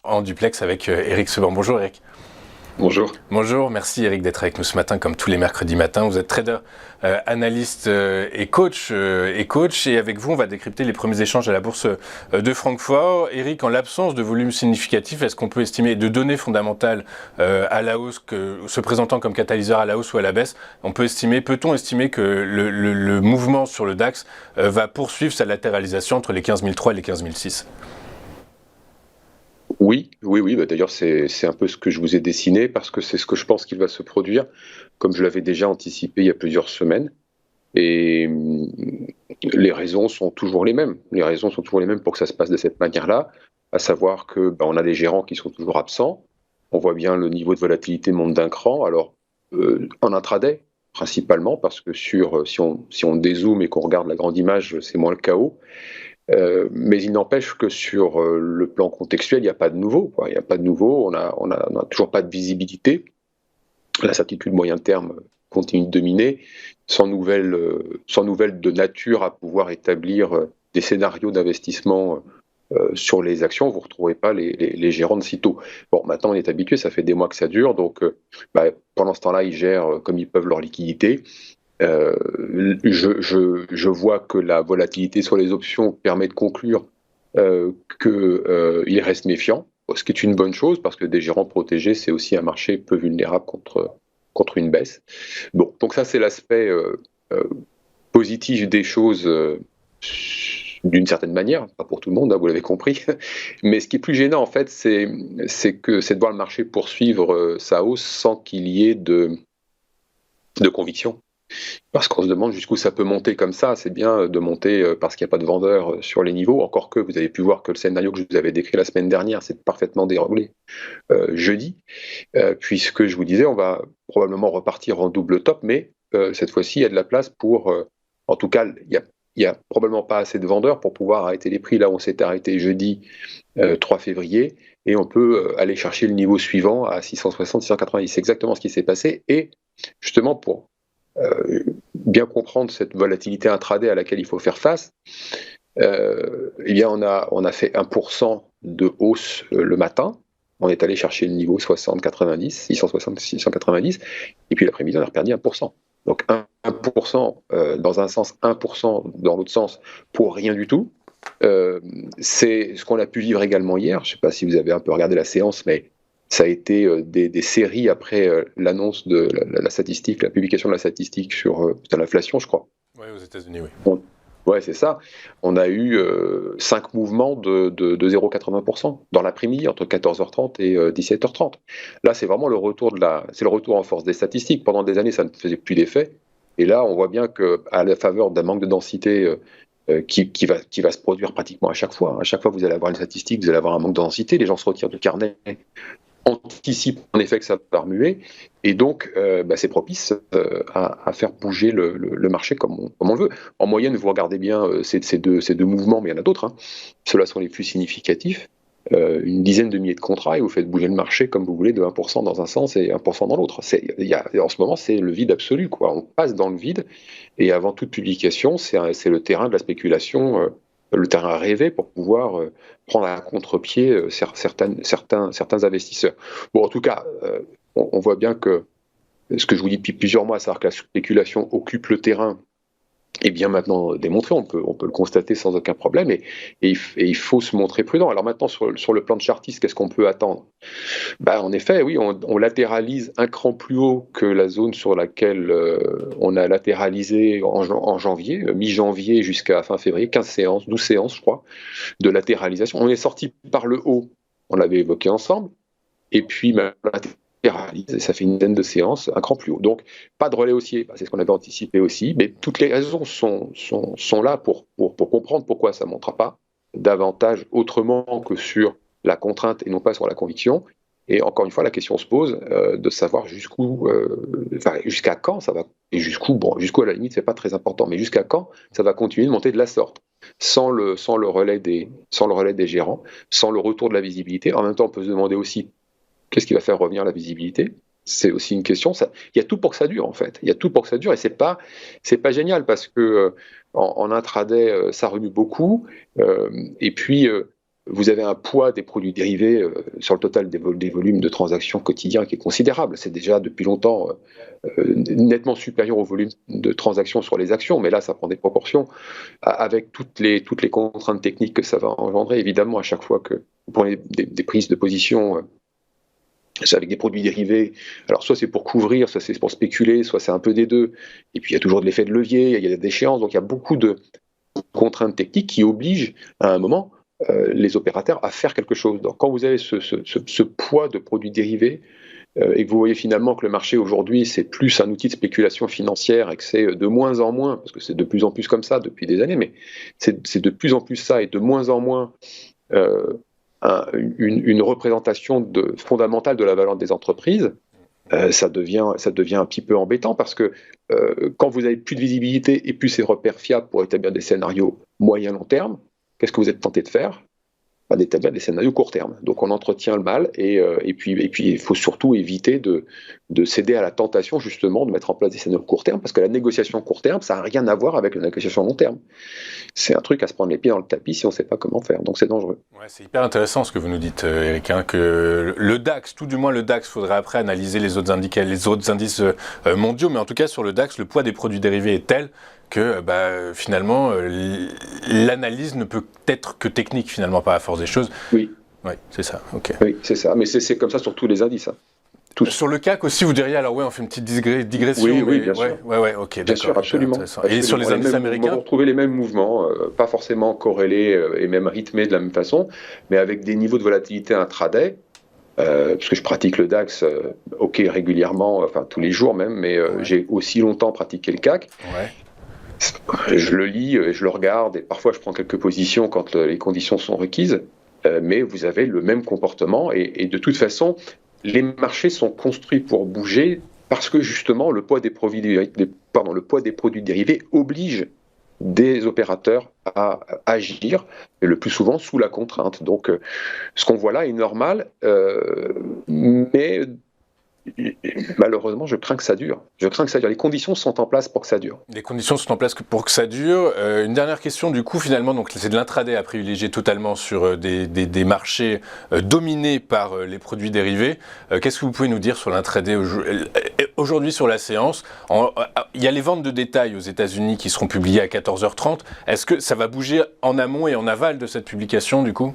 en duplex avec Eric Seban. Bonjour Eric. Bonjour. Bonjour, merci Eric d'être avec nous ce matin comme tous les mercredis matins. Vous êtes trader, analyste et coach. Et avec vous, on va décrypter les premiers échanges à la bourse de Francfort. Eric, en l'absence de volume significatif, est-ce qu'on peut estimer de données fondamentales à la hausse, se présentant comme catalyseur à la hausse ou à la baisse, peut-on estimer que le mouvement sur le DAX va poursuivre sa latéralisation entre les 15 003 et les 15 006 ? Oui. D'ailleurs, c'est un peu ce que je vous ai dessiné parce que c'est ce que je pense qu'il va se produire, comme je l'avais déjà anticipé il y a plusieurs semaines. Et les raisons sont toujours les mêmes. Les raisons sont toujours les mêmes pour que ça se passe de cette manière-là, à savoir que on a des gérants qui sont toujours absents. On voit bien le niveau de volatilité monte d'un cran. Alors, en intraday, principalement, parce que si on dézoome et qu'on regarde la grande image, c'est moins le chaos. Mais il n'empêche que sur le plan contextuel, il n'y a pas de nouveau. Il n'y a pas de nouveau, on a toujours pas de visibilité. La certitude moyen terme continue de dominer, sans nouvelles de nature à pouvoir établir des scénarios d'investissement sur les actions. Vous ne retrouvez pas les gérants de sitôt. Bon, maintenant on est habitué, ça fait des mois que ça dure, donc pendant ce temps-là, ils gèrent comme ils peuvent leur liquidité. Je vois que la volatilité sur les options permet de conclure qu'il reste méfiant, ce qui est une bonne chose parce que des gérants protégés, c'est aussi un marché peu vulnérable contre une baisse. Bon, donc ça c'est l'aspect positif des choses d'une certaine manière, pas pour tout le monde, hein, vous l'avez compris. Mais ce qui est plus gênant en fait, c'est de voir le marché poursuivre sa hausse sans qu'il y ait de conviction. Parce qu'on se demande jusqu'où ça peut monter comme ça. C'est bien de monter parce qu'il n'y a pas de vendeurs sur les niveaux. Encore que vous avez pu voir que le scénario que je vous avais décrit la semaine dernière s'est parfaitement déroulé jeudi, puisque je vous disais, on va probablement repartir en double top, mais cette fois-ci, il y a de la place pour... en tout cas, il y a probablement pas assez de vendeurs pour pouvoir arrêter les prix. Là, on s'est arrêté jeudi 3 février, et on peut aller chercher le niveau suivant à 660, 690. C'est exactement ce qui s'est passé. Et justement, pour bien comprendre cette volatilité intraday à laquelle il faut faire face, eh bien on a fait 1% de hausse le matin. On est allé chercher le niveau 60-90, 660, 690, et puis l'après-midi, on a perdu 1%. Donc 1% dans un sens, 1% dans l'autre sens, pour rien du tout. C'est ce qu'on a pu vivre également hier. Je ne sais pas si vous avez un peu regardé la séance, mais ça a été des séries après l'annonce de la statistique, la publication de la statistique sur l'inflation, je crois. Oui, aux États-Unis, oui. Ouais, c'est ça. On a eu 5 mouvements de 0,80% dans l'après-midi, entre 14h30 et 17h30. Là, c'est vraiment c'est le retour en force des statistiques. Pendant des années, ça ne faisait plus d'effet. Et là, on voit bien qu'à la faveur d'un manque de densité qui va se produire pratiquement à chaque fois. À chaque fois que vous allez avoir une statistique, vous allez avoir un manque de densité, les gens se retirent du carnet, anticipent en effet que ça va remuer, et donc c'est propice à faire bouger le marché comme on le veut. En moyenne, vous regardez bien ces deux mouvements, mais il y en a d'autres. Hein. Ceux-là sont les plus significatifs. Une dizaine de milliers de contrats, et vous faites bouger le marché comme vous voulez, de 1% dans un sens et 1% dans l'autre. En ce moment, c'est le vide absolu, quoi. On passe dans le vide, et avant toute publication, c'est le terrain de la spéculation, le terrain rêvé pour pouvoir prendre à contre-pied certains investisseurs. Bon, en tout cas, on voit bien que ce que je vous dis depuis plusieurs mois, c'est-à-dire que la spéculation occupe le terrain, est bien maintenant démontré, on peut le constater sans aucun problème, et il faut se montrer prudent. Alors maintenant, sur le plan de chartiste, qu'est-ce qu'on peut attendre ? En effet, oui, on latéralise un cran plus haut que la zone sur laquelle on a latéralisé en janvier, mi-janvier jusqu'à fin février, 15 séances, 12 séances, je crois, de latéralisation. On est sorti par le haut, on l'avait évoqué ensemble, et puis et ça fait une dizaine de séances, un cran plus haut. Donc, pas de relais haussier, c'est ce qu'on avait anticipé aussi, mais toutes les raisons sont là pour comprendre pourquoi ça ne montera pas davantage autrement que sur la contrainte et non pas sur la conviction. Et encore une fois, la question se pose de savoir jusqu'à quand ça va, et jusqu'où à la limite, c'est pas très important, mais jusqu'à quand ça va continuer de monter de la sorte, sans le relais des gérants, sans le retour de la visibilité. En même temps, on peut se demander aussi qu'est-ce qui va faire revenir la visibilité ? C'est aussi une question. Il y a tout pour que ça dure, en fait. Il y a tout pour que ça dure, et c'est pas génial parce que en intraday, ça remue beaucoup. Et puis, vous avez un poids des produits dérivés sur le total des volumes de transactions quotidiens qui est considérable. C'est déjà depuis longtemps nettement supérieur au volume de transactions sur les actions, mais là, ça prend des proportions, avec toutes les contraintes techniques que ça va engendrer. Évidemment, à chaque fois que vous prenez des prises de position avec des produits dérivés, alors soit c'est pour couvrir, soit c'est pour spéculer, soit c'est un peu des deux, et puis il y a toujours de l'effet de levier, il y a des échéances, donc il y a beaucoup de contraintes techniques qui obligent à un moment les opérateurs à faire quelque chose. Donc quand vous avez ce poids de produits dérivés, et que vous voyez finalement que le marché aujourd'hui c'est plus un outil de spéculation financière et que c'est de moins en moins, parce que c'est de plus en plus comme ça depuis des années, mais c'est de plus en plus ça et de moins en moins une représentation fondamentale de la valeur des entreprises, ça devient un petit peu embêtant parce que quand vous avez plus de visibilité et plus ces repères fiables pour établir des scénarios moyen-long terme, qu'est-ce que vous êtes tenté de faire? D'établir des scénarios court terme. Donc on entretient le mal et puis il faut surtout éviter de céder à la tentation justement de mettre en place des scénarios court terme parce que la négociation court terme, ça n'a rien à voir avec la négociation long terme. C'est un truc à se prendre les pieds dans le tapis si on ne sait pas comment faire. Donc c'est dangereux. Ouais, c'est hyper intéressant ce que vous nous dites, Eric, hein, que le DAX, tout du moins le DAX, faudrait après analyser les autres indices mondiaux, mais en tout cas sur le DAX, le poids des produits dérivés est tel que finalement l'analyse ne peut être que technique finalement par la force des choses. Oui. Oui, c'est ça. Ok. Oui, c'est ça. Mais c'est comme ça sur tous les indices. Hein. Tous. Sur le CAC aussi, vous diriez alors on fait une petite digression. Oui, bien sûr. Ouais, ok, bien sûr, absolument. Et sur les indices américains, vous retrouvez les mêmes mouvements, pas forcément corrélés et même rythmés de la même façon, mais avec des niveaux de volatilité intraday. Parce que je pratique le DAX, régulièrement, enfin tous les jours même, mais j'ai aussi longtemps pratiqué le CAC. Ouais. Je le lis, je le regarde, et parfois je prends quelques positions quand les conditions sont requises, mais vous avez le même comportement, et de toute façon, les marchés sont construits pour bouger parce que justement le poids des produits dérivés oblige des opérateurs à agir, et le plus souvent sous la contrainte. Donc ce qu'on voit là est normal, mais malheureusement, je crains que ça dure. Les conditions sont en place pour que ça dure. Les conditions sont en place pour que ça dure. Une dernière question, du coup, finalement, donc c'est de l'intraday à privilégier totalement sur des marchés dominés par les produits dérivés. Qu'est-ce que vous pouvez nous dire sur l'intraday aujourd'hui sur la séance? Il y a les ventes de détail aux États-Unis qui seront publiées à 14h30. Est-ce que ça va bouger en amont et en aval de cette publication, du coup?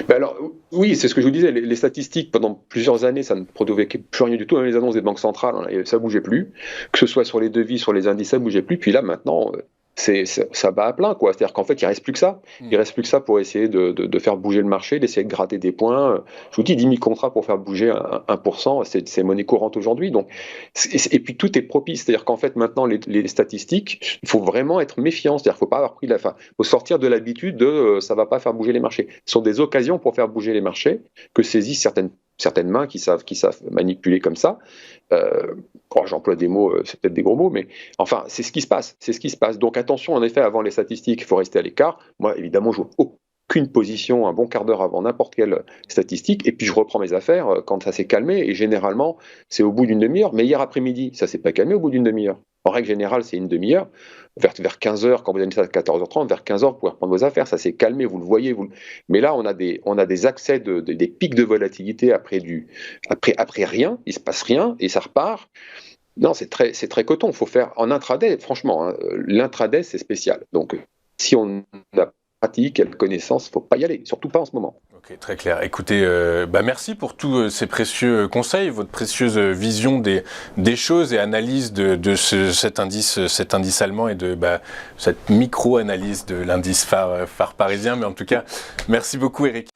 Alors, oui, c'est ce que je vous disais, les statistiques, pendant plusieurs années, ça ne produisait plus rien du tout, même les annonces des banques centrales, ça ne bougeait plus, que ce soit sur les devis, sur les indices, ça ne bougeait plus, puis là, maintenant, ça bat à plein, quoi. C'est-à-dire qu'en fait, il ne reste plus que ça. Il reste plus que ça pour essayer de faire bouger le marché, d'essayer de gratter des points. Je vous dis, 10 000 contrats pour faire bouger 1%, c'est monnaie courante aujourd'hui. Donc, et puis tout est propice. C'est-à-dire qu'en fait, maintenant, les statistiques, il faut vraiment être méfiant. C'est-à-dire qu'il ne faut pas avoir pris il faut sortir de l'habitude de ça ne va pas faire bouger les marchés. Ce sont des occasions pour faire bouger les marchés que saisissent certaines mains qui savent manipuler comme ça. J'emploie des mots, c'est peut-être des gros mots, mais enfin, c'est ce qui se passe. Donc attention, en effet, avant les statistiques, il faut rester à l'écart. Moi, évidemment, je n'ouvre aucune position un bon quart d'heure avant n'importe quelle statistique, et puis je reprends mes affaires quand ça s'est calmé, et généralement, c'est au bout d'une demi-heure. Mais hier après-midi, ça s'est pas calmé au bout d'une demi-heure. En règle générale, c'est une demi-heure. Vers 15h, quand vous avez ça à 14h30, vers 15h, vous pouvez reprendre vos affaires. Ça s'est calmé, vous le voyez. Mais là, on a des accès, des pics de volatilité après rien. Il ne se passe rien et ça repart. Non, c'est très coton. Il faut faire en intraday, franchement. Hein, l'intraday, c'est spécial. Donc, si on a pratique, quelle connaissance, il ne faut pas y aller. Surtout pas en ce moment. Ok, très clair. Écoutez, merci pour tous ces précieux conseils, votre précieuse vision des choses et analyse de cet indice allemand et de cette micro-analyse de l'indice phare parisien. Mais en tout cas, merci beaucoup, Eric.